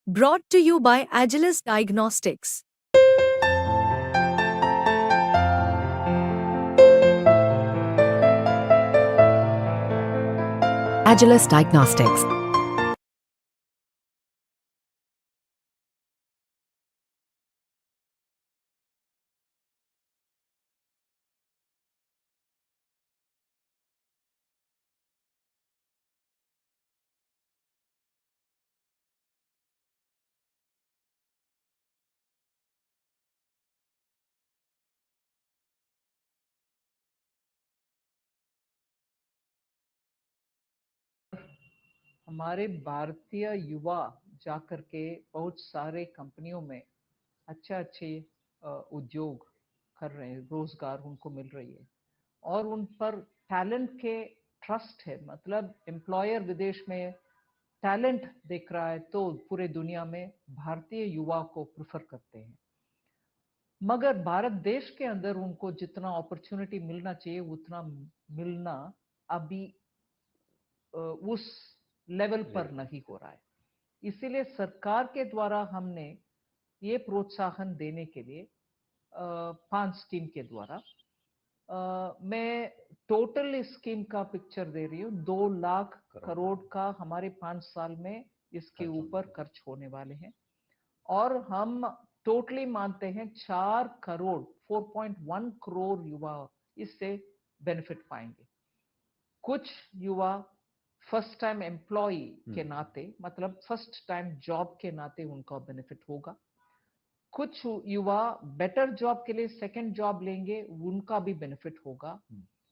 Brought to you by Agilus Diagnostics. Agilus Diagnostics. हमारे भारतीय युवा जाकर के बहुत सारे कंपनियों में अच्छे उद्योग कर रहे हैं, रोजगार उनको मिल रही है और उन पर टैलेंट के ट्रस्ट है। मतलब एम्प्लॉयर विदेश में टैलेंट देख रहा है तो पूरे दुनिया में भारतीय युवा को प्रेफर करते हैं, मगर भारत देश के अंदर उनको जितना अपॉर्चुनिटी मिलना चाहिए उतना मिलना अभी उस लेवल पर नहीं हो रहा है। इसीलिए सरकार के द्वारा हमने ये प्रोत्साहन देने के लिए 5 स्कीम के द्वारा मैं टोटल इस स्कीम का पिक्चर दे रही हूँ। 2 लाख करोड़ का हमारे 5 साल में इसके ऊपर खर्च होने वाले हैं और हम टोटली मानते हैं 4 करोड़ 4.1 करोड़ युवा इससे बेनिफिट पाएंगे। कुछ युवा फर्स्ट टाइम एम्प्लॉय के नाते, मतलब फर्स्ट टाइम जॉब के नाते उनका बेनिफिट होगा। कुछ युवा बेटर जॉब के लिए सेकंड जॉब लेंगे, उनका भी बेनिफिट होगा।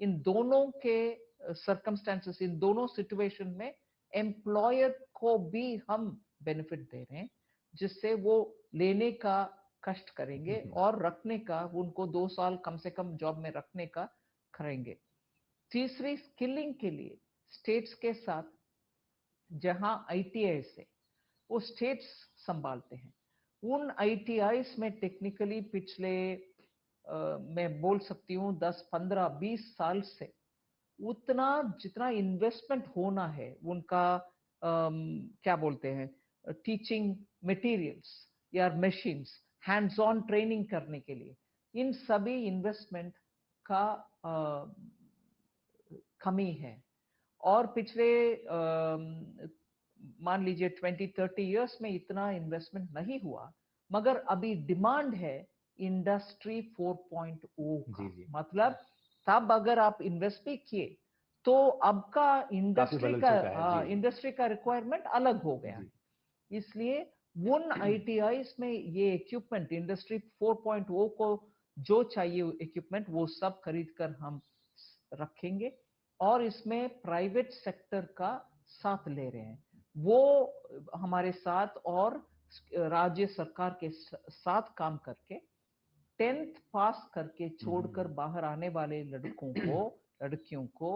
इन दोनों के सर्कमस्टेंसेस, इन दोनों सिचुएशन में एम्प्लॉयर को भी हम बेनिफिट दे रहे हैं, जिससे वो लेने का कष्ट करेंगे और रखने का, उनको 2 साल कम से कम जॉब में रखने का करेंगे। तीसरी, स्किलिंग के लिए स्टेट्स के साथ जहां आईटीआई से वो स्टेट्स संभालते हैं, उन आईटीआईस में टेक्निकली पिछले मैं बोल सकती हूँ 10, 15, 20 साल से उतना जितना इन्वेस्टमेंट होना है उनका क्या बोलते हैं टीचिंग मटेरियल्स या मशीन्स, हैंड्स ऑन ट्रेनिंग करने के लिए, इन सभी इन्वेस्टमेंट का कमी है। और पिछले मान लीजिए 20-30 इयर्स में इतना इन्वेस्टमेंट नहीं हुआ, मगर अभी डिमांड है इंडस्ट्री 4.0 का। मतलब तब अगर आप इन्वेस्ट भी किए तो अब का इंडस्ट्री का रिक्वायरमेंट अलग हो गया है। इसलिए उन आईटीआईस में ये इक्विपमेंट इंडस्ट्री 4.0 को जो चाहिए इक्विपमेंट वो सब खरीद कर हम रखेंगे और इसमें प्राइवेट सेक्टर का साथ ले रहे हैं। वो हमारे साथ और राज्य सरकार के साथ काम करके 10th पास करके छोड़कर बाहर आने वाले लड़कों को, लड़कियों को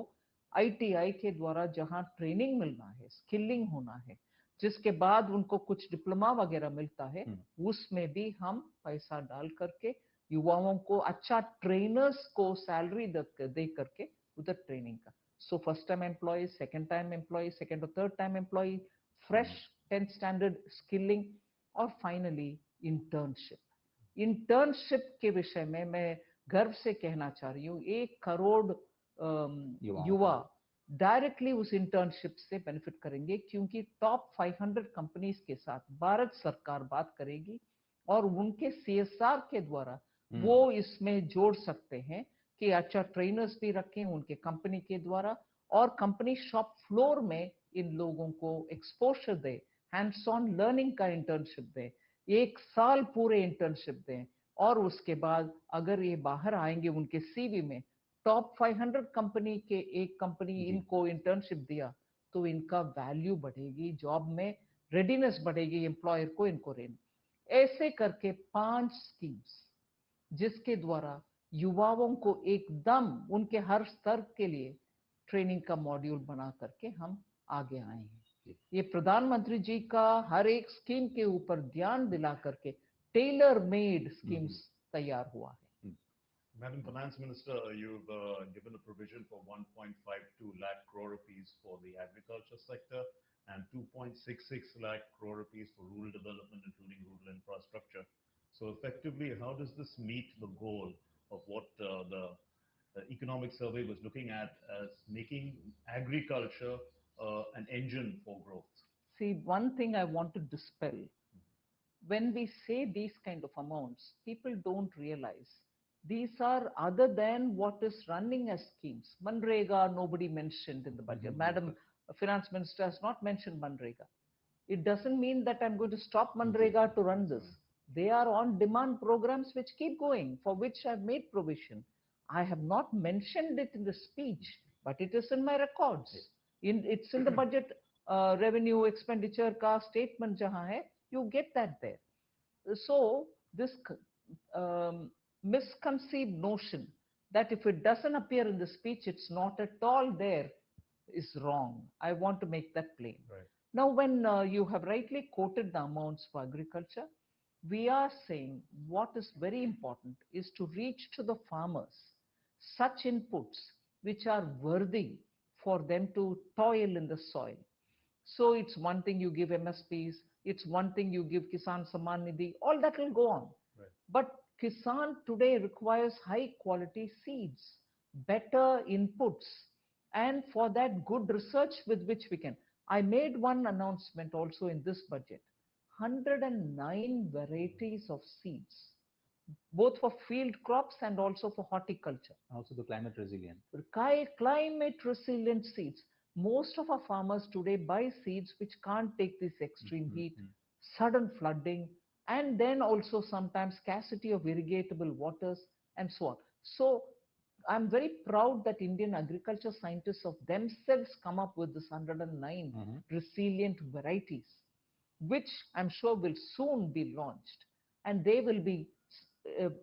आईटीआई के द्वारा जहां ट्रेनिंग मिलना है, स्किलिंग होना है, जिसके बाद उनको कुछ डिप्लोमा वगैरह मिलता है, उसमें भी हम पैसा डाल करके युवाओं को अच्छा ट्रेनर्स को सैलरी दे करके उधर ट्रेनिंग का। So first time employ, second time employ, second और third time employ, fresh 10th standard skilling और फाइनली इंटर्नशिप। इंटर्नशिप के विषय में मैं गर्व से कहना चाह रही हूँ 1 करोड़ युवा डायरेक्टली उस इंटर्नशिप से बेनिफिट करेंगे, क्योंकि टॉप 500 कंपनीज के साथ भारत सरकार बात करेगी और उनके सीएसआर के द्वारा वो इसमें जोड़ सकते हैं कि अच्छा ट्रेनर्स भी रखें उनके कंपनी के द्वारा और कंपनी शॉप फ्लोर में इन लोगों को exposure they, hands on learning का इंटर्नशिप दे, 1 साल पूरे इंटर्नशिप दें और उसके बाद अगर ये बाहर आएंगे उनके सीवी में टॉप 500 कंपनी के एक कंपनी इनको इंटर्नशिप दिया तो इनका वैल्यू बढ़ेगी, जॉब में रेडीनेस बढ़ेगी एम्प्लॉयर को इनको रेन। ऐसे करके 5 स्कीम्स जिसके द्वारा युवाओं को एकदम उनके हर स्तर के लिए ट्रेनिंग का मॉड्यूल बना करके हम आगे आए हैं। ये प्रधानमंत्री जी का हर एक स्कीम के ऊपर ध्यान दिला करके टेलर मेड स्कीम्स तैयार हुआ है। Madam Finance Minister, you've given a provision for 1.52 lakh crore rupees for the agriculture sector and 2.66 lakh crore rupees for rural development, including rural infrastructure. So effectively, how does this meet the goal of what the economic survey was looking at as making agriculture an engine for growth? See, one thing I want to dispel. When we say these kind of amounts, people don't realize these are other than what is running as schemes. Manrega, nobody mentioned in the budget. Madam Finance Minister has not mentioned Manrega. It doesn't mean that I'm going to stop Manrega to run this. They are on-demand programs which keep going, for which I've made provision. I have not mentioned it in the speech, but it is in my records. It's in the budget revenue expenditure ka statement jahan hai, you get that there. So this misconceived notion that if it doesn't appear in the speech, it's not at all there is wrong. I want to make that plain. Right. Now, when you have rightly quoted the amounts for agriculture, we are saying what is very important is to reach to the farmers such inputs which are worthy for them to toil in the soil. So it's one thing you give MSPs, it's one thing you give Kisan Samman Nidhi, all that will go on. Right. But Kisan today requires high quality seeds, better inputs, and for that good research with which we can. I made one announcement also in this budget, 109 varieties of seeds, both for field crops and also for horticulture. Also the climate resilient. Climate resilient seeds. Most of our farmers today buy seeds which can't take this extreme heat, sudden flooding, and then also sometimes scarcity of irrigatable waters and so on. So I'm very proud that Indian agriculture scientists of themselves come up with this 109 resilient varieties, which I'm sure will soon be launched, and they will be,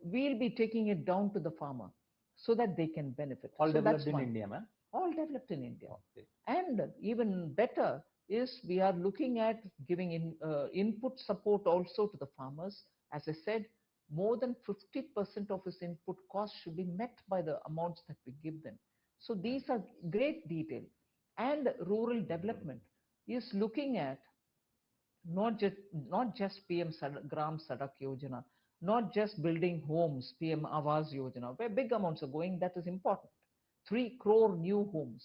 we'll be taking it down to the farmer so that they can benefit. All so developed in India, ma'am? All developed in India. Okay. And even better is we are looking at giving input support also to the farmers. As I said, more than 50% of his input cost should be met by the amounts that we give them. So these are great detail. And rural development is looking at not just PM Gram Sadak Yojana, not just building homes, PM Awas Yojana, where big amounts are going, that is important. 3 crore new homes.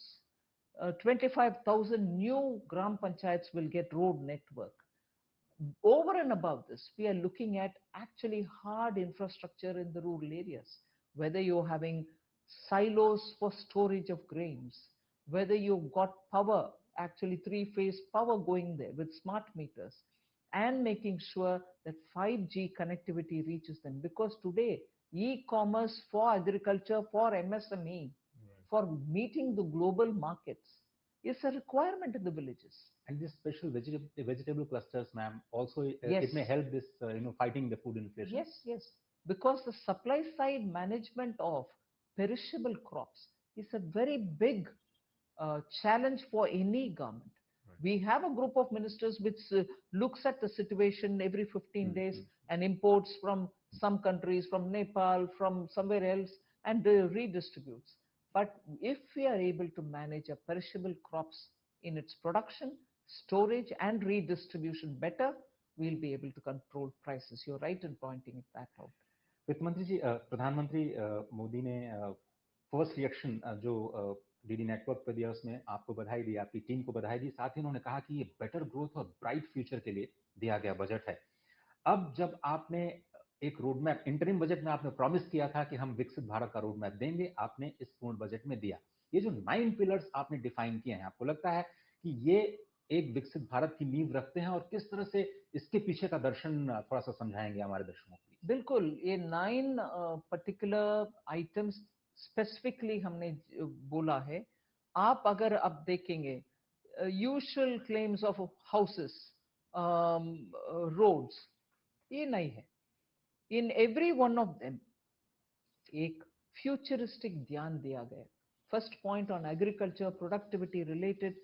25,000 new Gram Panchayats will get road network. Over and above this, we are looking at actually hard infrastructure in the rural areas, whether you're having silos for storage of grains, whether you've got power, actually 3-phase power going there with smart meters, and making sure that 5G connectivity reaches them. Because today, e-commerce for agriculture, for MSME, for meeting the global markets is a requirement in the villages. And these special vegetable clusters, ma'am, also Yes. it may help this, fighting the food inflation. Yes, yes. Because the supply side management of perishable crops is a very big challenge for any government. Right. We have a group of ministers which looks at the situation every 15 days and imports from some countries, from Nepal, from somewhere else, and redistributes. But if we are able to manage a perishable crops in its production, storage and redistribution better, we'll be able to control prices. You're right in pointing that out. वित्त मंत्री जी, प्रधानमंत्री मोदी ने first reaction जो DD network पर दिया उसमें आपको बधाई दी, आपकी टीम को बधाई दी, साथ ही उन्होंने कहा कि ये बेटर ग्रोथ और ब्राइट फ्यूचर के लिए दिया गया बजट है। अब जब आपने एक रोड मैप इंटरिम बजट में आपने प्रॉमिस किया था कि हम विकसित भारत का रोड मैप देंगे, आपने इस पूर्ण बजट में दिया। ये जो 9 पिलर्स आपने डिफाइन किए हैं, आपको लगता है कि ये एक विकसित भारत की नींव रखते हैं, और किस तरह से इसके पीछे का दर्शन थोड़ा सा समझाएंगे हमारे दर्शकों को? बिल्कुल, ये 9 पर्टिकुलर आइटम्स स्पेसिफिकली हमने बोला है। आप अगर अब देखेंगे usual claims of houses, roads, ये नहीं है। In every one of them एक फ्यूचरिस्टिक ध्यान दिया गया। First point on agriculture productivity related,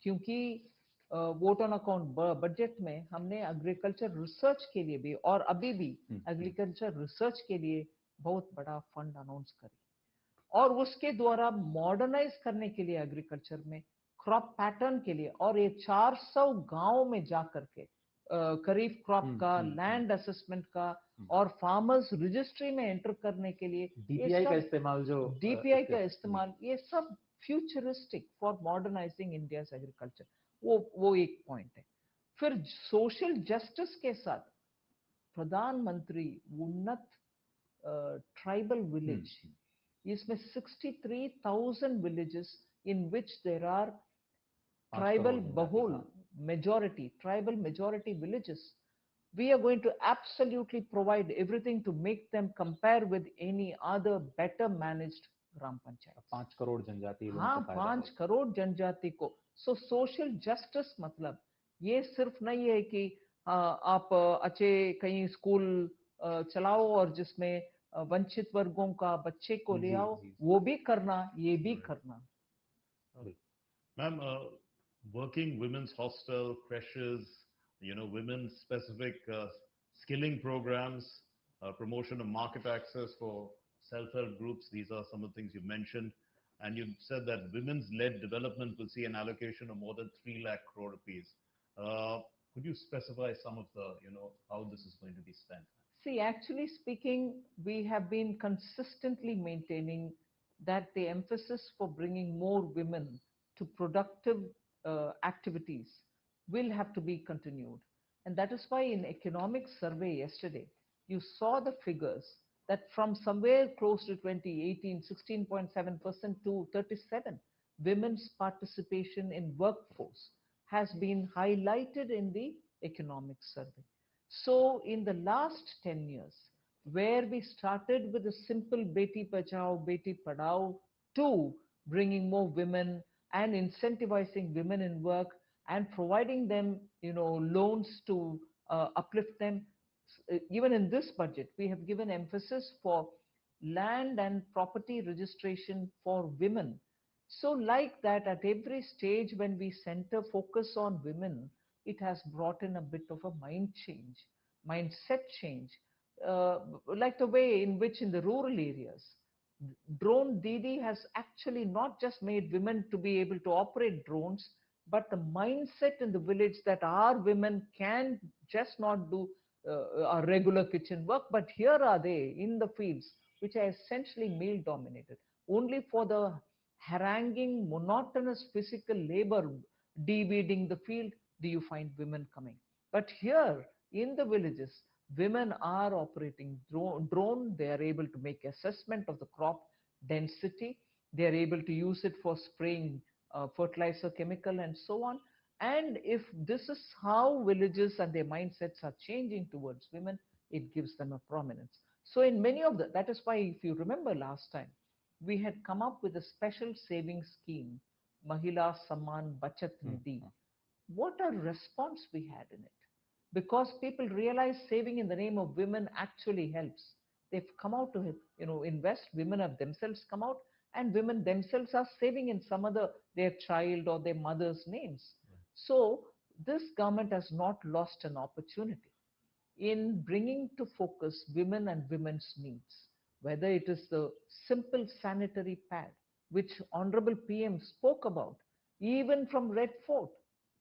क्योंकि वोट ऑन अकाउंट बजट में हमने एग्रीकल्चर रिसर्च के लिए भी, और अभी भी एग्रीकल्चर रिसर्च के लिए बहुत बड़ा फंड अनाउंस करी, और उसके द्वारा मॉडर्नाइज करने के लिए एग्रीकल्चर में क्रॉप पैटर्न के लिए, और ये 400 गांव में जाकर के खरीफ क्रॉप का लैंड असेसमेंट का और फार्मर्स रजिस्ट्री में एंटर करने के लिए डीपीआई का इस्तेमाल, का इस्तेमाल, ये सब futuristic for modernising India's agriculture, वो एक पॉइंट है। फिर सोशल जस्टिस के साथ प्रधानमंत्री उन्नत ट्राइबल विलेज, इसमें 63,000 villages in which there are tribal bahul tribal majority villages. We are going to absolutely provide everything to make them compare with any other better managed gram panchayat. 5 crore जनजाति लोगों हाँ, को फायदा 5 करोड़ जनजाति को। सो सोशल जस्टिस मतलब ये सिर्फ नहीं है कि आप अच्छे कहीं स्कूल चलाओ और जिसमें वंचित वर्गों का बच्चे को ले आओ, वो भी करना, ये भी करना। Ma'am, working women's hostel, creches, women specific skilling programs, promotion of market access for self-help groups, these are some of the things you mentioned. And you said that women's led development will see an allocation of more than 3 lakh crore rupees. Could you specify some of the, how this is going to be spent? See, actually speaking, we have been consistently maintaining that the emphasis for bringing more women to productive activities will have to be continued. And that is why in economic survey yesterday, you saw the figures that from somewhere close to 2018, 16.7% to 37, women's participation in workforce has been highlighted in the economic survey. So in the last 10 years, where we started with a simple Beti Bachao, Beti Padhao to bringing more women and incentivizing women in work and providing them, loans to uplift them. Even in this budget, we have given emphasis for land and property registration for women. So like that, at every stage when we center focus on women, it has brought in a bit of a mindset change, like the way in which in the rural areas, Drone Didi has actually not just made women to be able to operate drones, but the mindset in the village that our women can just not do our regular kitchen work, but here are they in the fields, which are essentially male dominated. Only for the haranguing, monotonous physical labor, de-weeding the field, do you find women coming. But here in the villages, women are operating drone. They are able to make assessment of the crop density. They are able to use it for spraying fertilizer, chemical, and so on. And if this is how villages and their mindsets are changing towards women, it gives them a prominence. So in many of that is why, if you remember last time, we had come up with a special savings scheme, Mahila Samman Bachat Nidhi. What a response we had in it. Because people realize saving in the name of women actually helps. They've come out to invest. Women have themselves come out, and women themselves are saving in their child or their mother's names. So this government has not lost an opportunity in bringing to focus women and women's needs, whether it is the simple sanitary pad, which Honorable PM spoke about, even from Red Fort.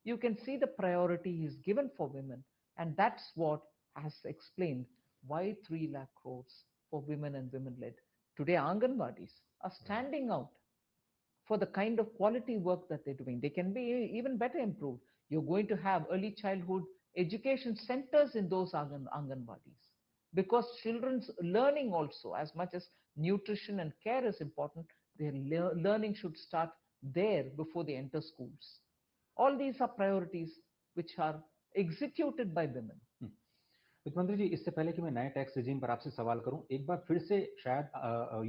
You can see the priority is given for women, and that's what has explained why 3 lakh crores for women and women-led. Today, Anganwadis are standing out for the kind of quality work that they're doing. They can be even better improved. You're going to have early childhood education centers in those Anganwadis, because children's learning also, as much as nutrition and care is important, their learning should start there before they enter schools. All these are priorities which are executed by women. वित्त मंत्री जी, इससे पहले कि मैं नए tax regime पर आपसे सवाल करूं, एक बार फिर से शायद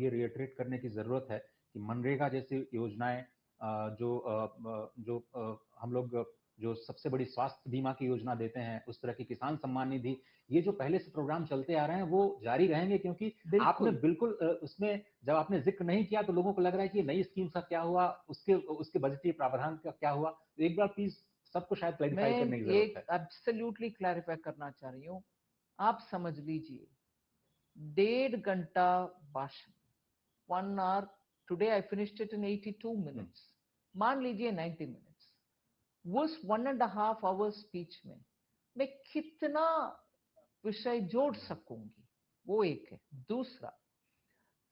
ये रिएटरेट करने की जरूरत है कि मनरेगा जैसी योजनाएं, जो हम लोग जो सबसे बड़ी स्वास्थ्य बीमा की योजना देते हैं, उस तरह की किसान सम्मान निधि, ये जो पहले से प्रोग्राम चलते आ रहे हैं वो जारी रहेंगे, क्योंकि आपने बिल्कुल उसमें जब आपने जिक्र नहीं किया तो लोगों को लग रहा है कि नई स्कीम का क्या हुआ, उसके बजटीय प्रावधान का क्या हुआ। तो एक बार प्लीज सबको शायद क्लैरिफाई करने की जरूरत है। मैं एब्सोल्युटली क्लैरिफाई करना चाह रही हूँ। आप समझ लीजिए 1.5 घंटा भाषण, 1 hour, today I finished it in 82 minutes, मान लीजिए 90 minutes, उस 1.5 आवर स्पीच में मैं कितना विषय जोड़ सकूंगी, वो एक है। दूसरा,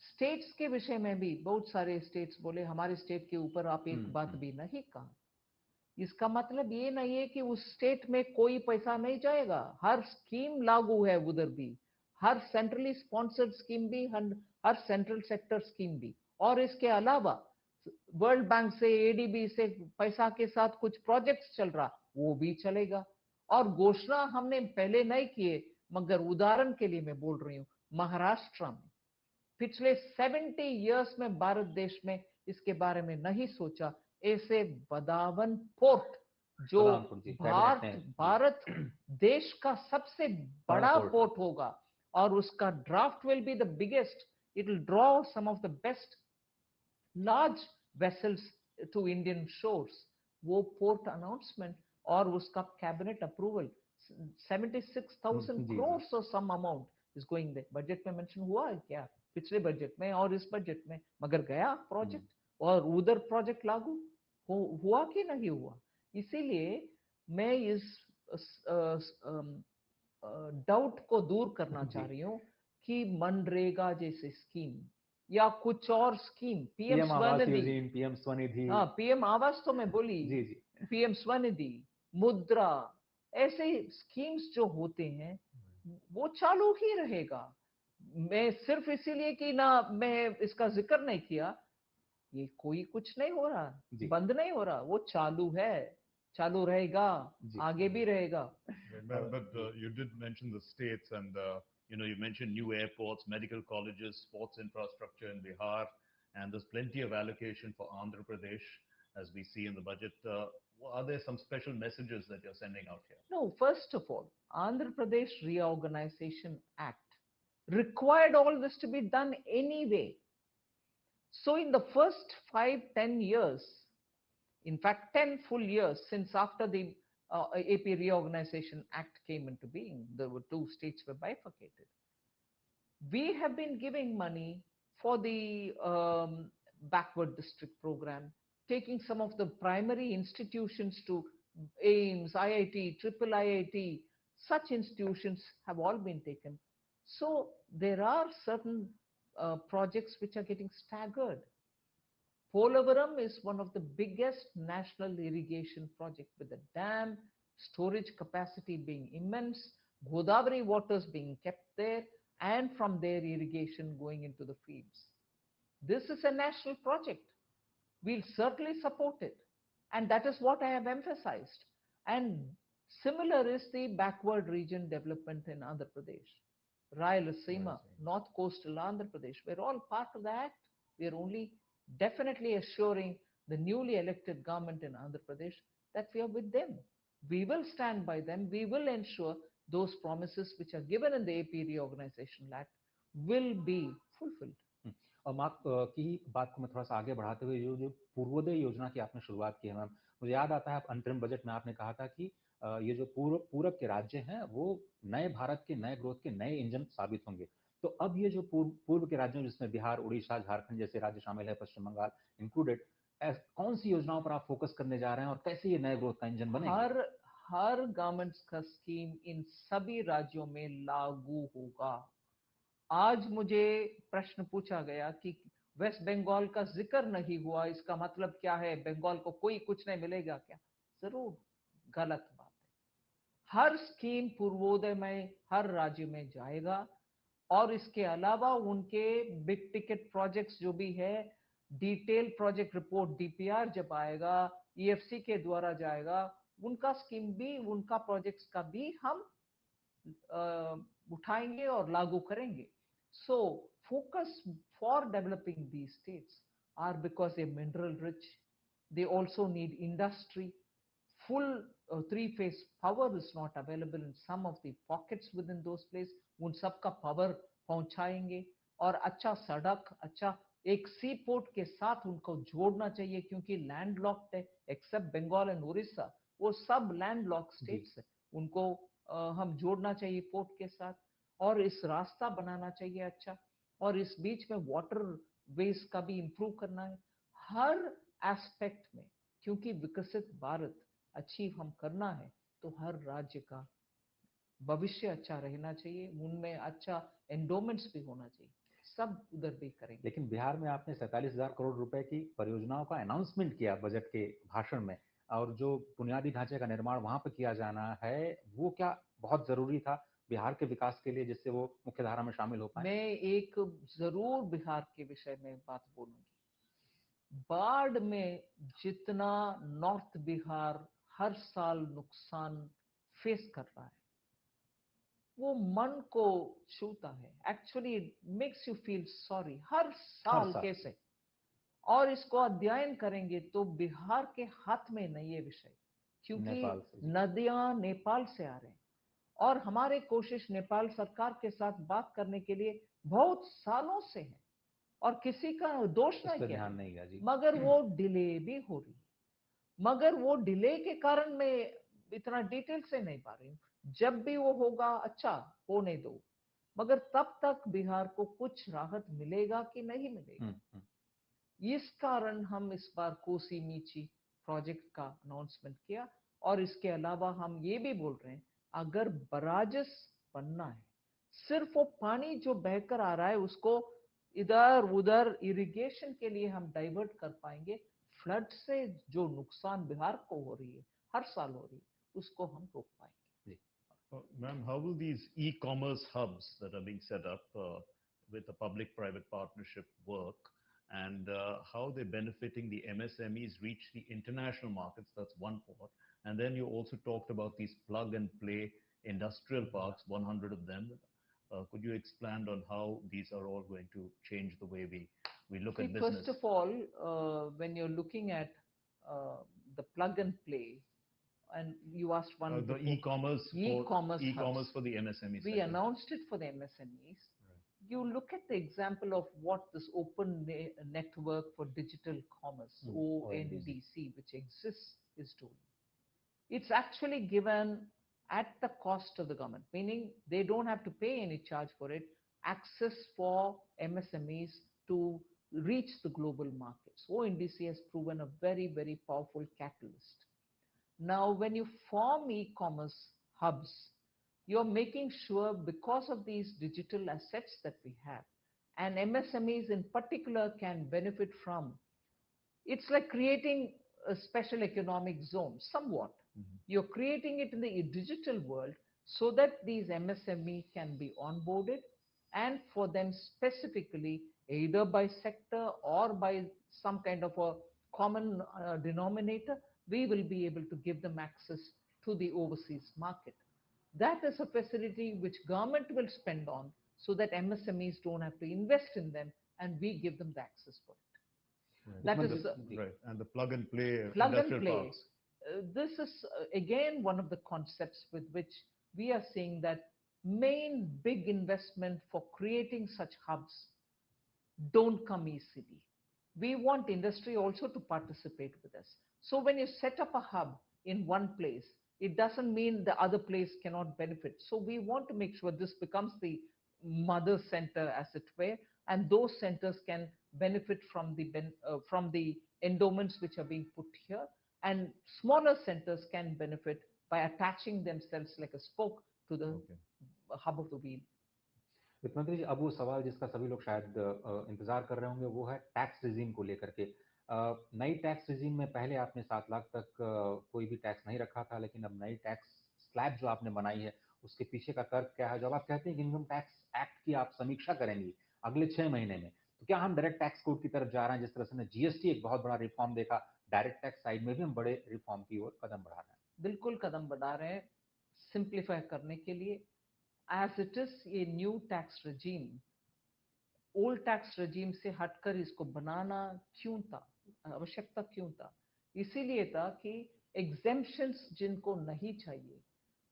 स्टेट्स के विषय में भी बहुत सारे स्टेट्स बोले, हमारे स्टेट के ऊपर आप एक बात भी नहीं कहा। इसका मतलब ये नहीं है कि उस स्टेट में कोई पैसा नहीं जाएगा, हर स्कीम लागू है उधर भी, हर सेंट्रली स्पॉन्सर्ड स्कीम भी, हर सेंट्रल सेक्टर स्कीम भी। और इसके अलावा वर्ल्ड बैंक से, एडीबी से पैसा के साथ कुछ प्रोजेक्ट्स चल रहा, वो भी चलेगा। और घोषणा हमने पहले नहीं किए, मगर उदाहरण के लिए मैं बोल रही हूँ, महाराष्ट्र में पिछले 70 इयर्स में भारत देश में इसके बारे में नहीं सोचा। ऐसे बदावन पोर्ट जो भारत देश का सबसे बड़ा पोर्ट होगा, और उसका draft will be the biggest, it will draw some of the best large vessels to Indian shores. वो पोर्ट अनाउंसमेंट और उसका कैबिनेट अप्रूवल 76,000 करोड़ और some amount is going there. Budget में मेंशन हुआ है क्या? पिछले बजट में और इस बजट में, मगर गया प्रोजेक्ट, और उधर प्रोजेक्ट लागू हुआ कि नहीं हुआ। इसीलिए मैं इस डाउट को दूर करना चाह रही हूँ कि मनरेगा जैसे स्कीम या कुछ और स्कीम, पीएम स्वनिधि, हाँ पीएम आवास तो मैं बोली, पीएम स्वनिधि, मुद्रा, ऐसे स्कीम्स जो होते हैं वो चालू ही रहेगा। मैं सिर्फ इसीलिए कि ना मैं इसका जिक्र नहीं किया, ये कोई कुछ नहीं हो रहा, बंद नहीं हो रहा, वो चालू है, चालू रहेगा, आगे भी रहेगा। But you did mention the states, and you mentioned new airports, medical colleges, sports infrastructure in Bihar, and there's plenty of allocation for Andhra Pradesh, as we see in the budget. Are there some special messages that you're sending out here? No, first of all, Andhra Pradesh Reorganization Act required all this to be done anyway. So in the first 5-10 years, in fact 10 full years since after the AP Reorganization Act came into being, there were 2 states were bifurcated. We have been giving money for the backward district program, taking some of the primary institutions to AIMS, IIT, Triple IIT, such institutions have all been taken. So there are certain projects which are getting staggered. Polavaram is one of the biggest national irrigation project, with the dam, storage capacity being immense, Godavari waters being kept there, and from there irrigation going into the fields. This is a national project. We'll certainly support it. And that is what I have emphasized. And similar is the backward region development in Andhra Pradesh. Rayalaseema, North Coastal Andhra Pradesh, we're all part of the act. We're only definitely assuring the newly elected government in Andhra Pradesh that we are with them. We will stand by them. We will ensure those promises which are given in the AP Reorganization Act will be fulfilled. और mark की बात को मैं थोड़ा सा आगे बढ़ाते हुए, जो पूर्वोदय योजना की आपने शुरुआत की है मैम, मुझे याद आता है अंतरिम बजट में आपने कहा था कि ये जो पूरब के राज्य हैं वो नए भारत के, नए ग्रोथ के नए इंजन साबित होंगे। तो अब ये जो पूर्व के राज्यों जिसमें बिहार, उड़ीसा, झारखंड जैसे राज्य शामिल है, पश्चिम बंगाल इंक्लूडेड, कौन सी योजनाओं पर आप फोकस करने जा रहे हैं और कैसे ये नए ग्रोथ का इंजन बनेगा? हर गवर्नमेंट का स्कीम इन सभी राज्यों में लागू होगा। आज मुझे प्रश्न पूछा गया कि वेस्ट बंगाल का जिक्र नहीं हुआ, इसका मतलब क्या है, बंगाल को कोई कुछ नहीं मिलेगा क्या? जरूर गलत बात है। हर स्कीम पूर्वोदय में हर राज्य में जाएगा, और इसके अलावा उनके बिग टिकट प्रोजेक्ट्स जो भी है, डिटेल प्रोजेक्ट रिपोर्ट डीपीआर जब आएगा, ईएफसी के द्वारा जाएगा, उनका स्कीम भी, उनका प्रोजेक्ट्स का भी हम उठाएंगे और लागू करेंगे। So focus for developing these states are because they're mineral rich. They also need industry. Full three-phase power is not available in some of the pockets within those places. उन सबका पावर पहुंचाएंगे, और अच्छा सड़क, अच्छा एक सी पोर्ट के साथ उनको जोड़ना चाहिए, क्योंकि लैंड लॉक्ड है, एक्सेप्ट बंगाल एंड उड़ीसा, वो सब लैंड लॉक स्टेट्स है, उनको हम जोड़ना चाहिए पोर्ट के साथ, और इस रास्ता बनाना चाहिए अच्छा, और इस बीच में वाटर वेज का भी इंप्रूव करना है हर एस्पेक्ट में, क्योंकि विकसित भारत अचीव हम करना है तो हर राज्य का भविष्य अच्छा रहना चाहिए, उनमें अच्छा एंडोमेंट्स भी होना चाहिए, सब उधर भी करेंगे। लेकिन बिहार में आपने 47,000 करोड़ रुपए की परियोजनाओं का अनाउंसमेंट किया बजट के भाषण में, और जो बुनियादी ढांचे का निर्माण वहां पर किया जाना है वो क्या बहुत जरूरी था बिहार के विकास के लिए, जिससे वो मुख्य धारा में शामिल हो पाए? मैं एक जरूर बिहार के विषय में बात बोलूंगी। बाढ़ में जितना नॉर्थ बिहार हर साल नुकसान फेस कर रहा है, वो मन को छूता है। Actually makes you feel sorry हर साल कैसे। और इसको अध्ययन करेंगे तो बिहार के हाथ में नहीं है विषय, क्योंकि नदियां नेपाल से आ रहे हैं और हमारे कोशिश नेपाल सरकार के साथ बात करने के लिए बहुत सालों से है और किसी का दोष नहीं किया, मगर वो डिले भी हो रही है। मगर वो डिले के कारण मैं इतना डिटेल से नहीं पा रही हूँ। जब भी वो होगा अच्छा होने दो, मगर तब तक बिहार को कुछ राहत मिलेगा कि नहीं मिलेगा। इस कारण हम इस बार कोसी नीची प्रोजेक्ट का अनाउंसमेंट किया और इसके अलावा हम ये भी बोल रहे हैं अगर बराजस बनना है, सिर्फ वो पानी जो बहकर आ रहा है उसको इधर उधर इरिगेशन के लिए हम डाइवर्ट कर पाएंगे, फ्लड से जो नुकसान बिहार को हो रही है हर साल हो रही है उसको हम रोक पाएंगे। Ma'am, how will these e-commerce hubs that are being set up with a public-private partnership work, and how they're benefiting the MSMEs reach the international markets? That's one part. And then you also talked about these plug-and-play industrial parks, 100 of them. Could you expand on how these are all going to change the way we look at business? First of all, when you're looking at the plug-and-play, and you asked one the e-commerce for the MSMEs. We announced it for the MSMEs. Right. You look at the example of what this open network for digital commerce, ONDC, which exists, is doing. It's actually given at the cost of the government, meaning they don't have to pay any charge for it, access for MSMEs to reach the global markets. ONDC has proven a very, very powerful catalyst. Now, when you form e-commerce hubs, you're making sure because of these digital assets that we have, and MSMEs in particular can benefit from, it's like creating a special economic zone, somewhat. You're creating it in the digital world so that these MSME can be onboarded, and for them specifically, either by sector or by some kind of a common denominator, we will be able to give them access to the overseas market. That is a facility which government will spend on so that MSMEs don't have to invest in them and we give them the access for it. Right. That is right. And the plug and play industrial parks. This is again one of the concepts with which we are seeing that main big investment for creating such hubs don't come easily. We want industry also to participate with us. So when you set up a hub in one place, it doesn't mean the other place cannot benefit. So we want to make sure this becomes the mother center, as it were, and those centers can benefit from the endowments which are being put here, and smaller centers can benefit by attaching themselves like a spoke to the hub of the wheel. वित्त मंत्री जी, अब वो सवाल जिसका सभी लोग शायद इंतजार कर रहे होंगे वो है टैक्स रिजीम को लेकर के। नई टैक्स रिजीम में पहले आपने 7 लाख तक कोई भी टैक्स नहीं रखा था, लेकिन अब नई टैक्स स्लैब जो आपने बनाई है उसके पीछे का तर्क क्या है? जब आप कहते हैं कि इनकम टैक्स एक्ट की आप समीक्षा करेंगी अगले 6 महीने में, तो क्या हम डायरेक्ट टैक्स कोड की तरफ जा रहे हैं? जिस तरह से जीएसटी एक बहुत बड़ा रिफॉर्म देखा, डायरेक्ट टैक्स साइड में भी हम बड़े रिफॉर्म की ओर कदम बढ़ा रहे हैं। बिल्कुल कदम बढ़ा रहे हैं सिंप्लीफाई करने के लिए। As it is a new tax regime, old tax regime से हटकर इसको बनाना क्यों था, आवश्यकता क्यों था? इसीलिए था कि exemptions जिनको नहीं चाहिए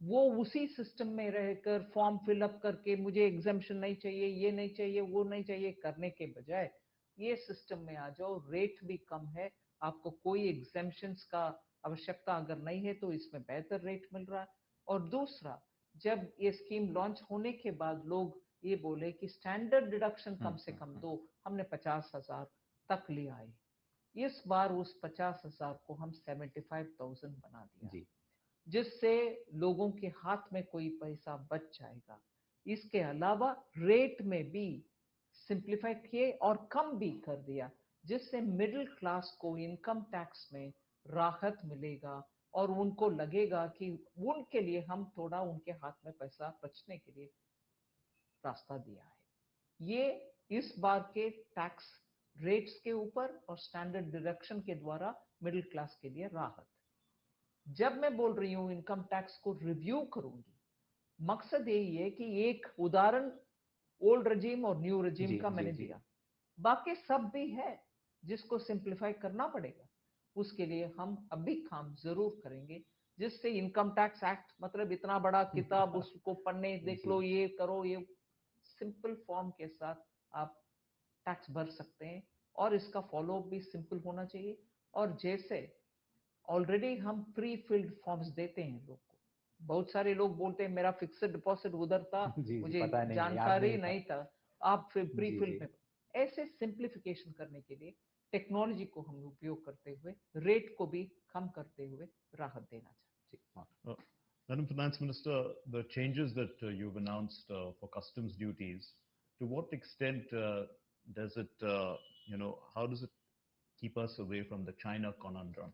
वो उसी सिस्टम में रहकर फॉर्म फिलअप करके मुझे एग्जेम्पशन नहीं चाहिए, ये नहीं चाहिए, वो नहीं चाहिए करने के बजाय ये सिस्टम में आ जाओ। रेट भी कम है, आपको कोई एग्जेम्पशंस का आवश्यकता अगर नहीं है तो इसमें बेहतर रेट मिल रहा है। और दूसरा, जब ये स्कीम लॉन्च होने के बाद लोग ये बोले कि स्टैंडर्ड डिडक्शन कम से कम दो, हमने 50,000 तक ले आए। इस बार उस 50,000 को हम 75,000 बना दिया, जी जिससे लोगों के हाथ में कोई पैसा बच जाएगा। इसके अलावा रेट में भी सिंप्लीफाई किए और कम भी कर दिया, जिससे मिडिल क्लास को इनकम टैक्स में राहत मिलेगा और उनको लगेगा कि उनके लिए हम थोड़ा उनके हाथ में पैसा बचने के लिए रास्ता दिया है। ये इस बार के टैक्स रेट्स के ऊपर और स्टैंडर्ड डिडक्शन के द्वारा मिडिल क्लास के लिए राहत। जब मैं बोल रही हूं इनकम टैक्स को रिव्यू करूंगी, मकसद यही है कि एक उदाहरण ओल्ड रजीम और न्यू रजीम का मैंने दिया, बाकी सब भी है जिसको सिंप्लीफाई करना पड़ेगा। उसके लिए हम अभी काम जरूर करेंगे, जिससे इनकम टैक्स एक्ट मतलब इतना बड़ा किताब उसको पढ़ने देख लो, ये करो, ये सिंपल फॉर्म के साथ आप टैक्स भर सकते हैं और इसका फॉलो भी सिंपल होना चाहिए। और जैसे ऑलरेडी हम प्री फिल्ड फॉर्म्स देते हैं लोग को, बहुत सारे लोग बोलते हैं मेरा फिक्स्ड डिपॉजिट उधर था, मुझे पता नहीं है, याद जानकारी नहीं था, आप फिर प्री जी फिल्ड में। ऐसे सिंप्लीफिकेशन करने के लिए टेक्नोलॉजी को हम उपयोग करते हुए रेट को भी कम करते हुए राहत देना चाहते हैं। Madam Finance Minister, the changes that you've announced for customs duties, to what extent does it, how does it keep us away from the China conundrum?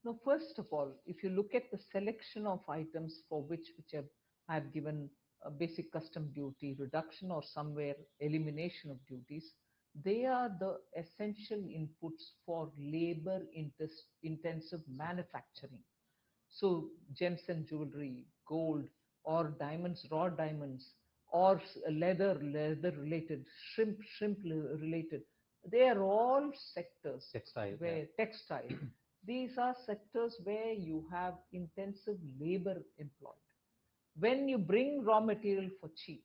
Now, first of all, if you look at the selection of items for which I've given a basic custom duty reduction or somewhere elimination of duties, they are the essential inputs for labor intensive manufacturing. So gems and jewelry, gold or diamonds, raw diamonds, or leather related, shrimp related, they are all sectors where textile. These are sectors where you have intensive labor employed. When you bring raw material for cheap,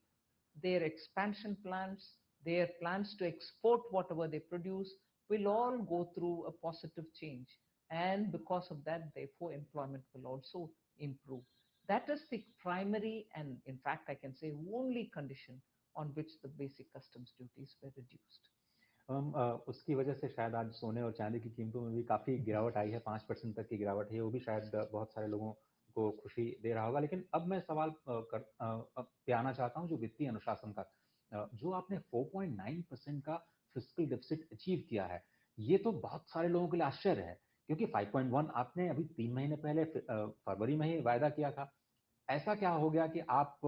their expansion plans, their plans to export whatever they produce will all go through a positive change. And because of that, therefore, employment will also improve. That is the primary and, in fact, I can say only condition on which the basic customs duties were reduced. उसकी वजह से शायद आज सोने और चांदी की कीमतों में भी काफी गिरावट आई है, 5% तक की गिरावट है, वो भी शायद बहुत सारे लोगों को खुशी दे रहा होगा। लेकिन अब मैं सवाल पे आना चाहता हूं जो वित्तीय अनुशासन का, जो आपने 4.9% का फिस्कल डेफिसिट अचीव किया है, ये तो बहुत सारे लोगों के लिए आश्चर्य है, क्योंकि 5.1 आपने अभी 3 महीने पहले फरवरी में ही वायदा किया था। ऐसा क्या हो गया कि आप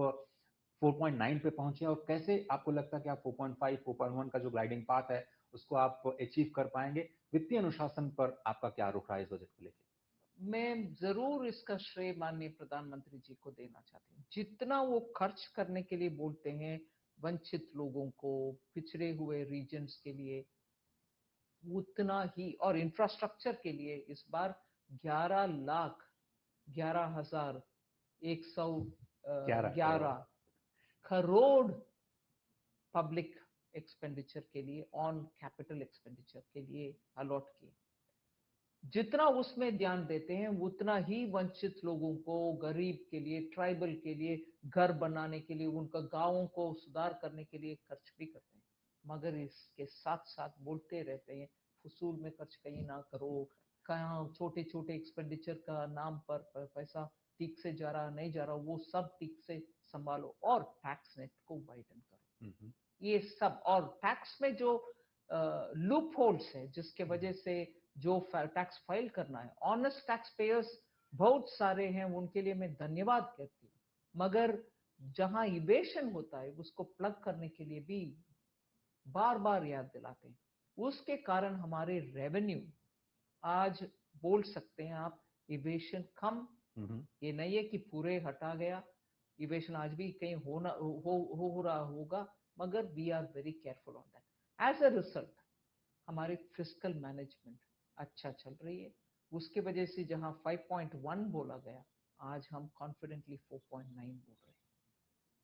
4.9 पे पहुंचे, और कैसे आपको लगता है कि आप 4.5, 4.1 का जो ग्लाइडिंग पाथ है उसको आप अचीव कर पाएंगे? वित्तीय अनुशासन पर आपका क्या रुख रहा है इस बजट को लेकर? मैं जरूर इसका श्रेय माननीय प्रधानमंत्री जी को देना चाहती हूँ। जितना वो खर्च करने के लिए बोलते हैं वंचित लोगों को, पिछड़े हुए रीजन्स के लिए, उतना ही, और इंफ्रास्ट्रक्चर के लिए इस बार 11,0111 करोड़ पब्लिक एक्सपेंडिचर के लिए, ऑन कैपिटल एक्सपेंडिचर के लिए अलॉट किए। जितना उसमें ध्यान देते हैं उतना ही वंचित लोगों को, गरीब के लिए, ट्राइबल के लिए, घर बनाने के लिए, उनका गांवों को सुधार करने के लिए खर्च भी करते हैं। मगर इसके साथ साथ बोलते रहते हैं फजूल में खर्च कहीं ना करो, कहाँ छोटे छोटे एक्सपेंडिचर का नाम पर पैसा ठीक से जा रहा नहीं जा रहा, वो सब ठीक से संभालो और टैक्स नेट को वाइडन करो। ये सब, और टैक्स में जो लूप होल्स है जिसके वजह से जो टैक्स फाइल करना है, ऑनेस्ट टैक्स पेयर्स बहुत सारे हैं, उनके लिए मैं धन्यवाद कहती हूँ। मगर जहां इवेशन होता है उसको प्लग करने के लिए भी बार बार याद दिलाते हैं। उसके कारण हमारे रेवेन्यू आज बोल सकते हैं आप इवेशन कम, ये नहीं है कि पूरे हटा गया, इवेशन आज भी कहीं हो रहा होगा, मगर we are very careful on that. As a result हमारी फिस्कल मैनेजमेंट अच्छा चल रही है। उसके वजह से जहां 5.1 बोला गया, आज हम कॉन्फिडेंटली 4.9 बोल रहे हैं।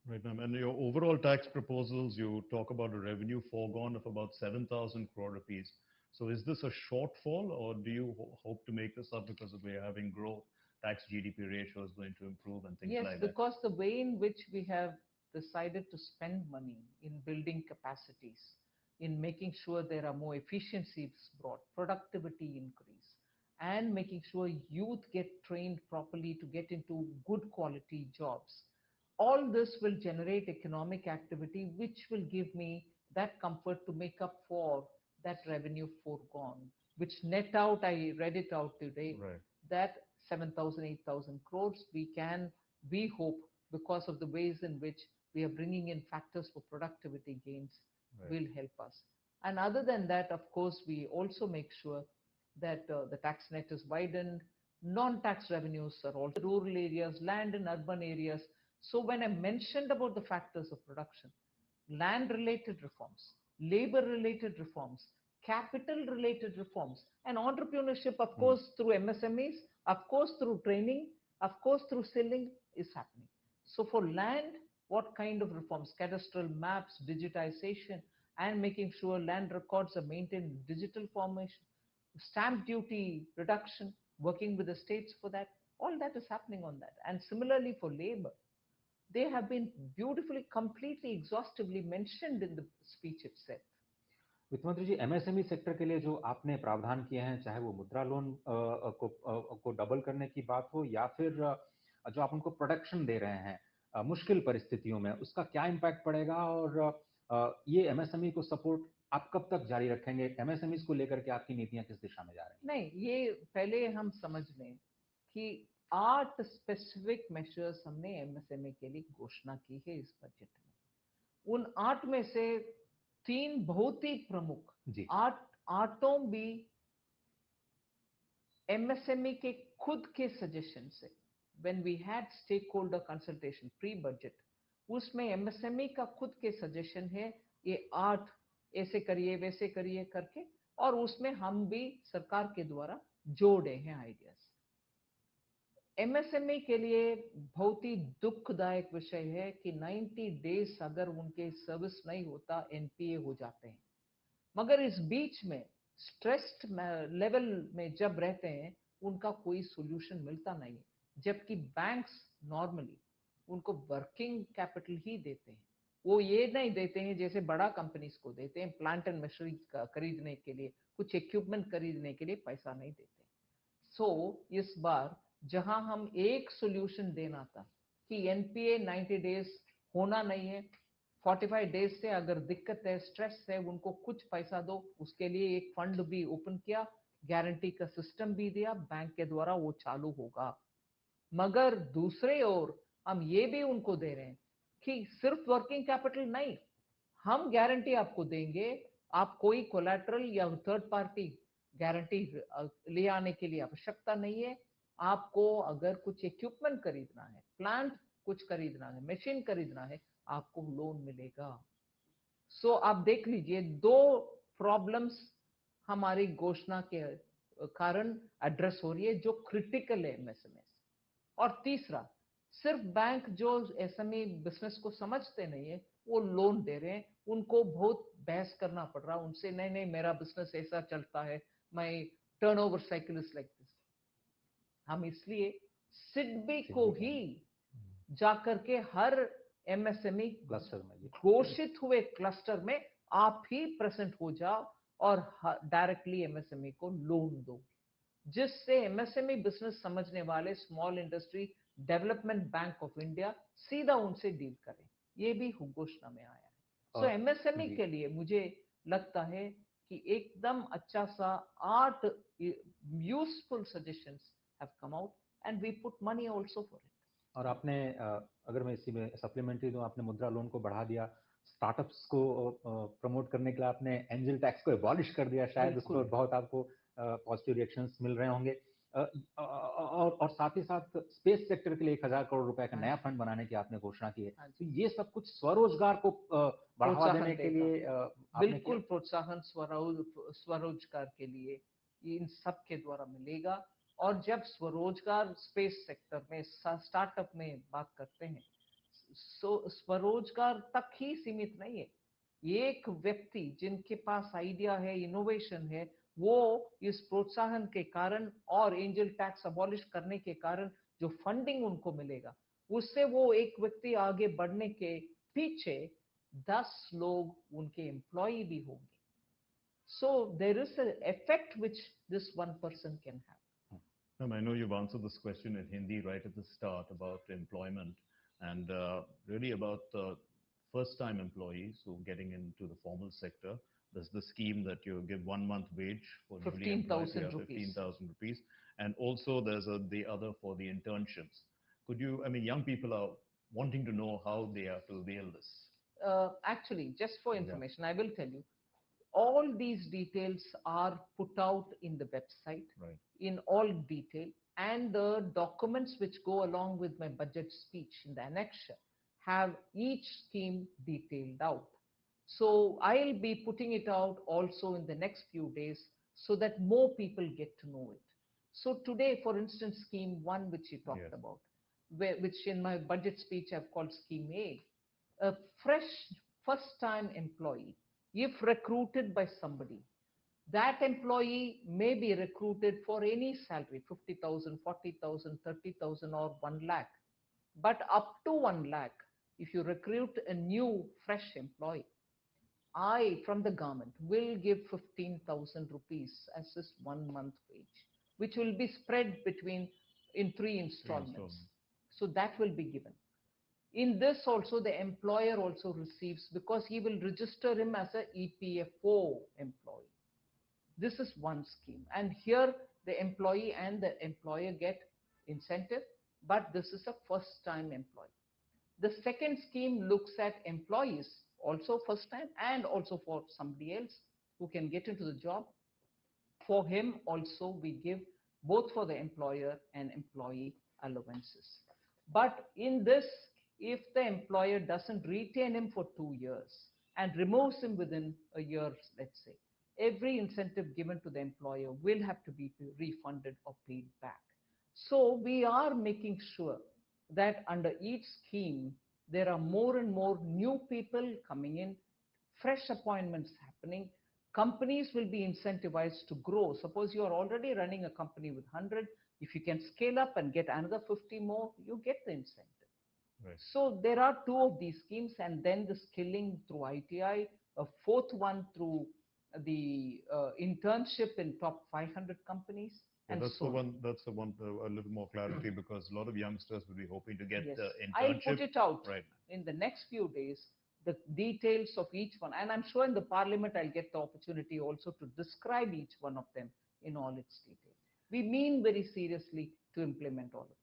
Right, ma'am. And your overall tax proposals, you talk about a revenue foregone of about 7,000 crore rupees. So is this a shortfall, or do you hope to make this up because of we're having growth, tax GDP ratio is going to improve and things like that? Yes, because the way in which we have decided to spend money in building capacities, in making sure there are more efficiencies brought, productivity increase, and making sure youth get trained properly to get into good quality jobs. All this will generate economic activity, which will give me that comfort to make up for that revenue foregone, which net out, I read it out today, Right. that 7,000, 8,000 crores we hope, because of the ways in which we are bringing in factors for productivity gains, Right. will help us. And other than that, of course, we also make sure that the tax net is widened. Non-tax revenues are also rural areas, land in urban areas. So when I mentioned about the factors of production, land-related reforms, labor-related reforms, capital-related reforms, and entrepreneurship, of course, through MSMEs, of course, through training, of course, through skilling is happening. So for land, what kind of reforms? Cadastral maps, digitization, and making sure land records are maintained in digital formation, stamp duty reduction, working with the states for that. All that is happening on that. And similarly for labor, they have been beautifully, completely, exhaustively mentioned in the speech itself. वित्त मंत्री जी, MSME sector के लिए जो आपने प्रावधान किए हैं, चाहे वो मुद्रा लोन को डबल करने की बात हो या फिर जो आप उनको प्रोटेक्शन दे रहे हैं मुश्किल परिस्थितियों में, उसका क्या इम्पैक्ट पड़ेगा और ये एमएसएमई को सपोर्ट आप कब तक जारी रखेंगे? एमएसएमई को लेकर के आपकी नीतियां किस दिशा में जा रही हैं? नहीं, ये पहले हम समझ लें कि 8 स्पेसिफिक मेजर्स हमने एमएसएमई के लिए घोषणा की है इस बजट में। उन 8 में से 3 बहुत ही प्रमुख, 8 भी एमएसएमई के खुद के सजेशन से, when we had stakeholder consultation pre-budget, उसमें एमएसएमई का खुद के सजेशन है, ये 8 ऐसे करिए वैसे करिए करके, और उसमें हम भी सरकार के द्वारा जोड़े हैं आइडियाज। एमएसएमई के लिए बहुत ही दुखदायक विषय है कि 90 डेज अगर उनके सर्विस नहीं होता, एनपीए हो जाते हैं। मगर इस बीच में स्ट्रेस्ड लेवल में जब रहते हैं, उनका कोई सॉल्यूशन मिलता नहीं है, जबकि बैंक्स नॉर्मली उनको वर्किंग कैपिटल ही देते हैं। वो ये नहीं देते हैं जैसे बड़ा कंपनीज को देते हैं, प्लांट एंड मशीनरी खरीदने के लिए, कुछ इक्विपमेंट खरीदने के लिए पैसा नहीं देते। सो इस बार जहां हम एक सॉल्यूशन देना था कि एनपीए 90 डेज होना नहीं है, 45 डेज से अगर दिक्कत है, स्ट्रेस है, उनको कुछ पैसा दो, उसके लिए एक फंड भी ओपन किया, गारंटी का सिस्टम भी दिया, बैंक के द्वारा वो चालू होगा। मगर दूसरे ओर हम ये भी उनको दे रहे हैं कि सिर्फ वर्किंग कैपिटल नहीं, हम गारंटी आपको देंगे, आप कोई कोलैटरल या थर्ड पार्टी गारंटी ले आने के लिए आवश्यकता नहीं है। आपको अगर कुछ इक्विपमेंट खरीदना है, प्लांट कुछ खरीदना है, मशीन खरीदना है, आपको लोन मिलेगा। सो आप देख लीजिए, 2 प्रॉब्लम्स हमारी घोषणा के कारण एड्रेस हो रही है जो क्रिटिकल है एमएसएमई। और तीसरा, सिर्फ बैंक जो एसएमई बिजनेस को समझते नहीं है, वो लोन दे रहे हैं, उनको बहुत बहस करना पड़ रहा है उनसे, नहीं नहीं मेरा बिजनेस ऐसा चलता है, my turnover cycle is like this. हम इसलिए सिडबी को ही जाकर के हर एमएसएमई क्लस्टर में, घोषित हुए क्लस्टर में आप ही प्रेजेंट हो जाओ और डायरेक्टली एमएसएमई को लोन दो, जिससे एमएसएमई बिजनेस समझने वाले small industry development bank of India सीधा उनसे डील करें। ये भी घोषणा में आया है। सो एमएसएमई के लिए मुझे लगता है कि एकदम अच्छा सा 8 useful suggestions have come out and we put money also for it. और आपने अगर मैं इसी में सप्लीमेंट्री दूं, आपने मुद्रा लोन को बढ़ा दिया, स्टार्टअप्स को प्रमोट करने के लिए आपने एंजल टैक्स को एबॉलिश कर दिया, शायद उस पर बहुत आपको पॉजिटिव रिएक्शंस मिल रहे होंगे, और साथ ही साथ स्पेस सेक्टर के लिए 1000 करोड़ रुपए का नया फंड बनाने की आपने घोषणा की है। तो ये सब कुछ स्वरोजगार को बढ़ावा देने के लिए बिल्कुल प्रोत्साहन स्वरोजगार के लिए इन सब के द्वारा मिलेगा। और जब स्वरोजगार स्पेस सेक्टर में, स्टार्टअप में बात करते हैं, स्वरोजगार तक ही सीमित नहीं है। एक व्यक्ति जिनके पास आइडिया है, इनोवेशन है, वो इस प्रोत्साहन के कारण और एंजल टैक्स अबॉलिश करने के कारण जो फंडिंग उनको मिलेगा, उससे वो एक व्यक्ति आगे बढ़ने के पीछे 10 लोग उनके एम्प्लॉय भी होंगे। So there is an effect which this one person can have. Ma'am, I know you've answered this question in Hindi right at the start about employment and really about first-time employees who are getting into the formal sector. There's the scheme that you give 1 month wage for newly employed, 15,000 rupees. 15,000 rupees. And also there's the other for the internships. Could you, I mean, young people are wanting to know how they have to avail this. Actually, just for information, I will tell you, all these details are put out in the website in all detail, and the documents which go along with my budget speech in the annexure have each scheme detailed out. So I'll be putting it out also in the next few days so that more people get to know it. So today, for instance, scheme 1 which you talked about, which in my budget speech I've called scheme A, a fresh first-time employee, if recruited by somebody, that employee may be recruited for any salary, 50,000, 40,000, 30,000 or 1 lakh. But up to 1 lakh, if you recruit a new fresh employee, I, from the government, will give 15,000 rupees as his 1 month wage, which will be spread in 3 installments. So that will be given. In this also, the employer also receives, because he will register him as a EPFO employee. This is one scheme. And here the employee and the employer get incentive, but this is a first-time employee. The second scheme looks at employees, also first time, and also for somebody else who can get into the job. For him also we give both for the employer and employee allowances. But in this, if the employer doesn't retain him for 2 years and removes him within a year, let's say, every incentive given to the employer will have to be refunded or paid back. So we are making sure that under each scheme, there are more and more new people coming in, fresh appointments happening. Companies will be incentivized to grow. Suppose you are already running a company with 100, if you can scale up and get another 50 more, you get the incentive. So there are 2 of these schemes, and then the skilling through ITI, a 4th one through the internship in top 500 companies. And that's the one. That's the one. A little more clarity, because a lot of youngsters will be hoping to get the internship. I'll put it out in the next few days, the details of each one, and I'm sure in the Parliament I'll get the opportunity also to describe each one of them in all its detail. We mean very seriously to implement all of them.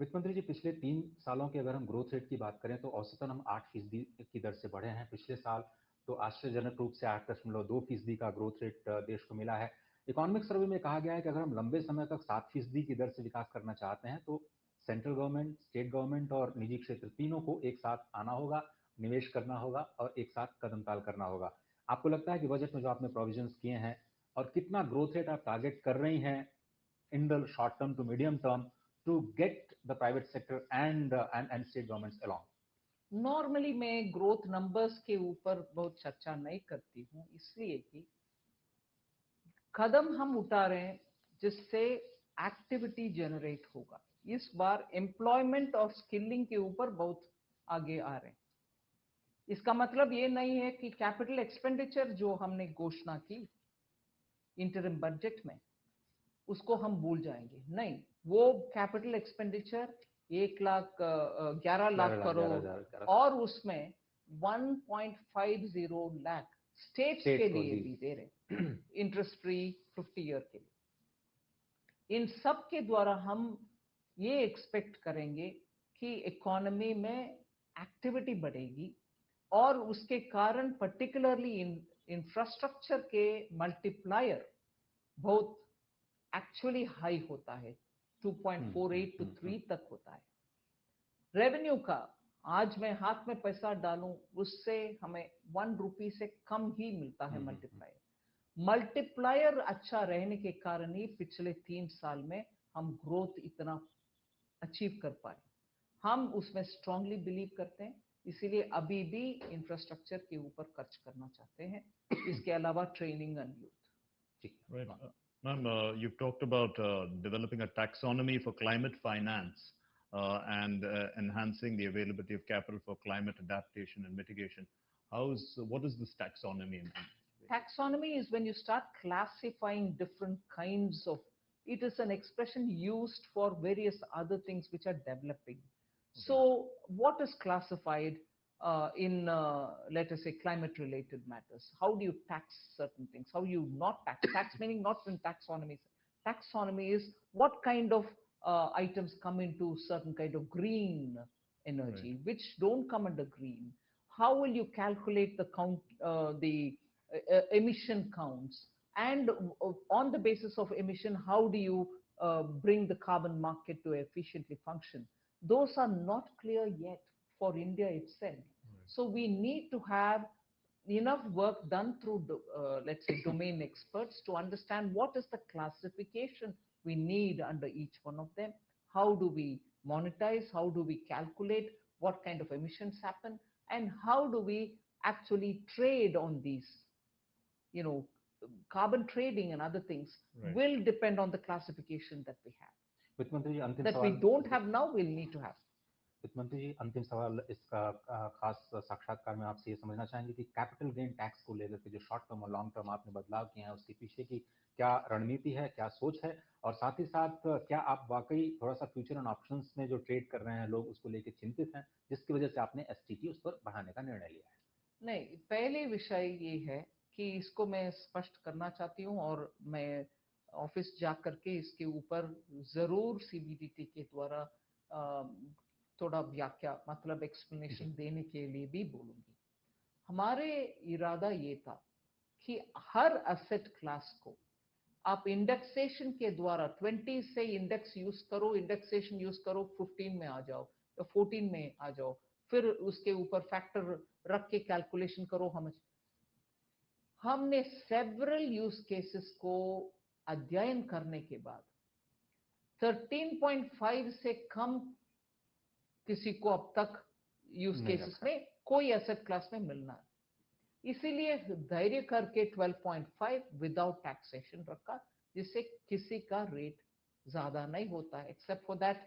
वित्त मंत्री जी, पिछले 3 सालों के अगर हम growth rate की बात करें तो औसतन हम 8% की दर से बढ़े हैं। पिछले साल तो आश्चर्यजनक रूप से 8.2% का ग्रोथ रेट देश को मिला है। इकोनॉमिक सर्वे में कहा गया है कि अगर हम लंबे समय तक 7% की दर से विकास करना चाहते हैं तो सेंट्रल गवर्नमेंट, स्टेट गवर्नमेंट और निजी क्षेत्र तीनों को एक साथ आना होगा, निवेश करना होगा और एक साथ कदम ताल करना होगा। आपको लगता है कि बजट में जो आपने प्रोविजंस किए हैं और कितना ग्रोथ रेट आप टारगेट कर रही हैं in the short term to medium term to get the private sector and state governments along? Normally मैं growth numbers के ऊपर बहुत चर्चा नहीं करती हूँ, इसलिए कि कदम हम उठा रहे हैं जिससे एक्टिविटी जनरेट होगा। इस बार एम्प्लॉयमेंट और स्किलिंग के ऊपर बहुत आगे आ रहे हैं। इसका मतलब ये नहीं है कि कैपिटल एक्सपेंडिचर जो हमने घोषणा की इंटरिम बजट में उसको हम भूल जाएंगे, नहीं। वो कैपिटल एक्सपेंडिचर 11 लाख करोड़ और उसमें 1.50 लाख स्टेट्स के लिए भी दे रहे, इंटरेस्ट फ्री 50 ईयर के लिए। इन सब के द्वारा हम ये एक्सपेक्ट करेंगे कि इकोनॉमी में एक्टिविटी बढ़ेगी और उसके कारण पर्टिकुलरली इंफ्रास्ट्रक्चर के मल्टीप्लायर बहुत एक्चुअली हाई होता है, 2.48 to 3 तक होता है। रेवेन्यू का आज मैं हाथ में पैसा डालूं उससे हमें 1 रुपी से कम ही मिलता है मल्टीप्लायर। मल्टीप्लायर अच्छा रहने के कारण ही पिछले 3 साल में हम ग्रोथ इतना अचीव कर पाए। हम उसमें स्ट्रांगली बिलीव करते हैं, इसीलिए अभी भी इंफ्रास्ट्रक्चर के ऊपर खर्च करना चाहते हैं, इसके अलावा training and youth. Ma'am, you've talked about developing a taxonomy for climate finance and enhancing the availability of capital for climate adaptation and mitigation. What is this taxonomy? taxonomy is when you start classifying different kinds of, it is an expression used for various other things which are developing. So what is classified in, let us say, climate related matters? How do you tax certain things? How do you not tax? Tax meaning not in taxonomy. Taxonomy is what kind of items come into certain kind of green energy, which don't come under green. How will you calculate the count, emission counts? And on the basis of emission, how do you bring the carbon market to efficiently function? Those are not clear yet for India itself. So we need to have enough work done through, let's say, domain experts to understand what is the classification we need under each one of them. How do we monetize? How do we calculate what kind of emissions happen? And how do we actually trade on these? You know, carbon trading and other things will depend on the classification that we have. वित्त मंत्री जी, अंतिम That सवाल we don't have now, we'll need to have. वित्त मंत्री जी, अंतिम सवाल इसका खास साक्षात्कार में आपसे ये समझना चाहेंगे कि कैपिटल गेन टैक्स को लेकर के जो शॉर्ट टर्म और लॉन्ग टर्म आपने बदलाव किए हैं, उसके पीछे की क्या रणनीति है, क्या सोच है, और साथ ही साथ क्या आप वाकई थोड़ा सा फ्यूचर एंड ऑप्शंस में जो ट्रेड कर रहे हैं लोग उसको लेकर चिंतित हैं, जिसकी वजह से आपने एसटीटी उस पर बढ़ाने का निर्णय लिया है? नहीं, पहले विषय ये है कि इसको मैं स्पष्ट करना चाहती हूँ और मैं ऑफिस जा करके इसके ऊपर जरूर सीबीडीटी के द्वारा थोड़ा व्याख्या, मतलब एक्सप्लेनेशन देने के लिए भी बोलूंगी। हमारे इरादा ये था कि हर असेट क्लास को आप इंडेक्सेशन के द्वारा 20 से इंडेक्स यूज करो, इंडेक्सेशन यूज करो, 15 में आ जाओ या 14 में आ जाओ, फिर उसके ऊपर फैक्टर रख के कैलकुलेशन करो। हमने सेवरल यूज केसेस को अध्ययन करने के बाद 13.5 से कम किसी को अब तक यूज केसेस में कोई एसेट क्लास में मिलना है। इसीलिए धैर्य करके 12.5 विदाउट टैक्सेशन रखा, जिससे किसी का रेट ज्यादा नहीं होता है, except for that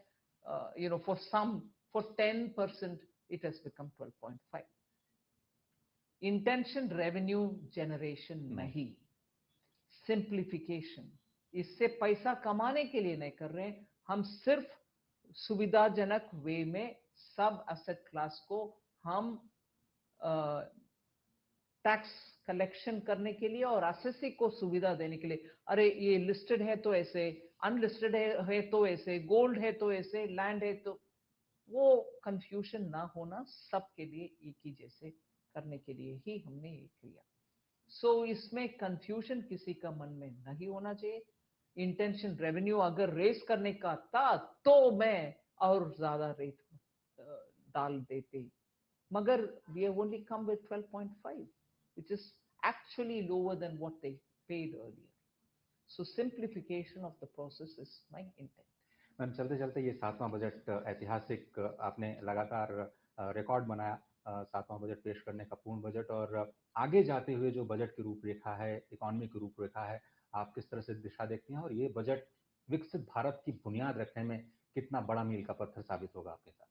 for 10% it has become 12.5। Intention revenue generation नहीं, सिंप्लीफिकेशन। इससे पैसा कमाने के लिए नहीं कर रहे हैं हम, सिर्फ सुविधाजनक वे में सब एसेट क्लास को हम टैक्स कलेक्शन करने के लिए और एसएससी को सुविधा देने के लिए। अरे ये लिस्टेड है तो ऐसे, अनलिस्टेड है तो ऐसे, गोल्ड है तो ऐसे, लैंड है तो, वो कंफ्यूजन ना होना, सबके लिए एक ही जैसे करने के लिए ही हमने ये किया। सो इसमें कंफ्यूजन किसी का मन में नहीं होना चाहिए। इंटेंशन रेवेन्यू अगर रेस करने का था तो मैं और ज्यादा रेट डाल देते, मगर we have only come with 12.5, which is actually lower than what they paid earlier. So simplification of the process is my intent. Ma'am, चलते चलते ये 7वां बजट ऐतिहासिक, आपने लगातार रिकॉर्ड बनाया, 7वां बजट पेश करने का पूर्ण बजट, और आगे जाते हुए जो बजट की रूपरेखा है, इकोनॉमी की रूपरेखा है, आप किस तरह से दिशा देखती हैं, और ये बजट विकसित भारत की बुनियाद रखने में कितना बड़ा मील का पत्थर साबित होगा आपके साथ?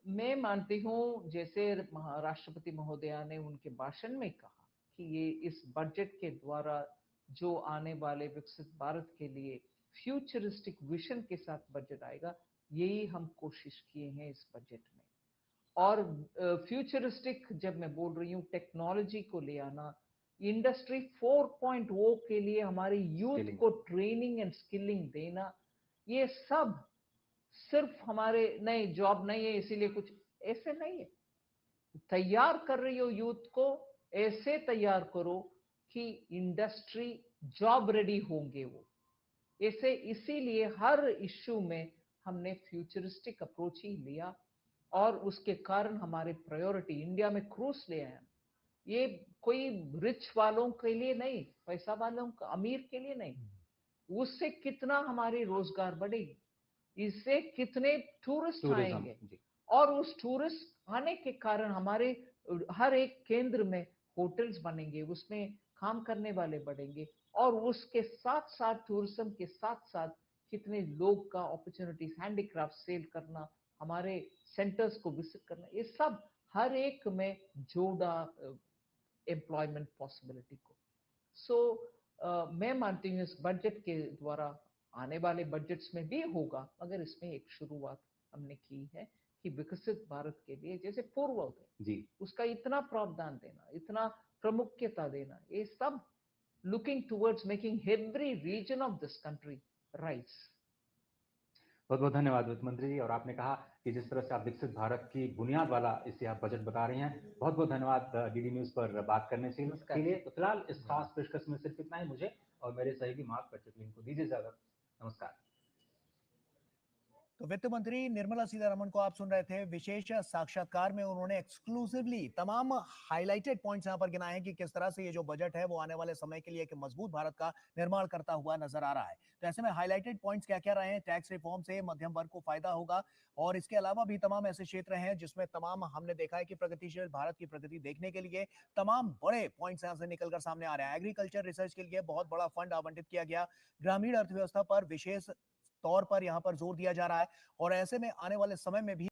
मैं मानती हूँ, जैसे राष्ट्रपति महोदया ने उनके भाषण में कहा कि ये इस बजट के द्वारा जो आने वाले विकसित भारत के लिए फ्यूचरिस्टिक विजन के साथ बजट आएगा, यही हम कोशिश किए हैं इस बजट में। और फ्यूचरिस्टिक जब मैं बोल रही हूँ, टेक्नोलॉजी को ले आना, इंडस्ट्री 4.0 के लिए हमारे यूथ को ट्रेनिंग एंड स्किलिंग देना, ये सब सिर्फ हमारे नहीं जॉब नहीं है इसीलिए कुछ ऐसे नहीं है। तैयार कर रही हो यूथ को, ऐसे तैयार करो कि इंडस्ट्री जॉब रेडी होंगे वो ऐसे। इसीलिए हर इश्यू में हमने फ्यूचरिस्टिक अप्रोच ही लिया, और उसके कारण हमारे प्रायोरिटी इंडिया में क्रूज ले आए। ये कोई रिच वालों के लिए नहीं, पैसा वालों अमीर के लिए नहीं, उससे कितना हमारी रोजगार बढ़ेगी, इससे कितने टूरिस्ट आएंगे, और उस टूरिस्ट आने के कारण हमारे हर एक केंद्र में होटल्स बनेंगे, उसमें काम करने वाले बढ़ेंगे, और उसके साथ साथ टूरिज्म के साथ साथ कितने लोग का अपॉर्चुनिटीज, हैंडीक्राफ्ट सेल करना, हमारे सेंटर्स को विजिट करना, ये सब हर एक में जोड़ा एम्प्लॉयमेंट पॉसिबिलिटी को। सो मैं मानती हूँ इस बजट के द्वारा आने वाले बजट्स में भी होगा, मगर इसमें एक शुरुआत हमने की है कि विकसित भारत के लिए जैसे पूर्व जी उसका इतना प्रावधान देना, इतना प्रामुख्यता देना, ये सब looking towards making every region of this country rise. बहुत बहुत धन्यवाद वित्त मंत्री जी। और आपने कहा कि जिस तरह से आप विकसित भारत की बुनियाद वाला इसे आप बजट बता रहे हैं, बहुत बहुत धन्यवाद डीडी न्यूज पर बात करने के लिए। तो फिलहाल इस खास पेशकश में सिर्फ इतना ही। मुझे और मेरे सहयोगी मार्क पेट्रिकलिन को दीजिए इजाजत। नमस्कार। तो वित्त मंत्री निर्मला सीतारमण को आप सुन रहे थे। विशेष साक्षात्कार में उन्होंने एक्सक्लूसिवली तमाम हाइलाइटेड पॉइंट्स यहां पर गिनाए हैं कि किस तरह से ये जो बजट है वो आने वाले समय के लिए एक मजबूत भारत का निर्माण करता हुआ नजर आ रहा है। तो ऐसे में हाइलाइटेड पॉइंट्स क्या क्या रहे हैं? टैक्स रिफॉर्म से मध्यम वर्ग को फायदा होगा, और इसके अलावा भी तमाम ऐसे क्षेत्र हैं जिसमें तमाम हमने देखा है कि प्रगतिशील भारत की प्रगति देखने के लिए तमाम बड़े पॉइंट्स यहां से निकलकर सामने आ रहे हैं। एग्रीकल्चर रिसर्च के लिए बहुत बड़ा फंड आवंटित किया गया, ग्रामीण अर्थव्यवस्था पर विशेष तौर पर यहां पर जोर दिया जा रहा है, और ऐसे में आने वाले समय में भी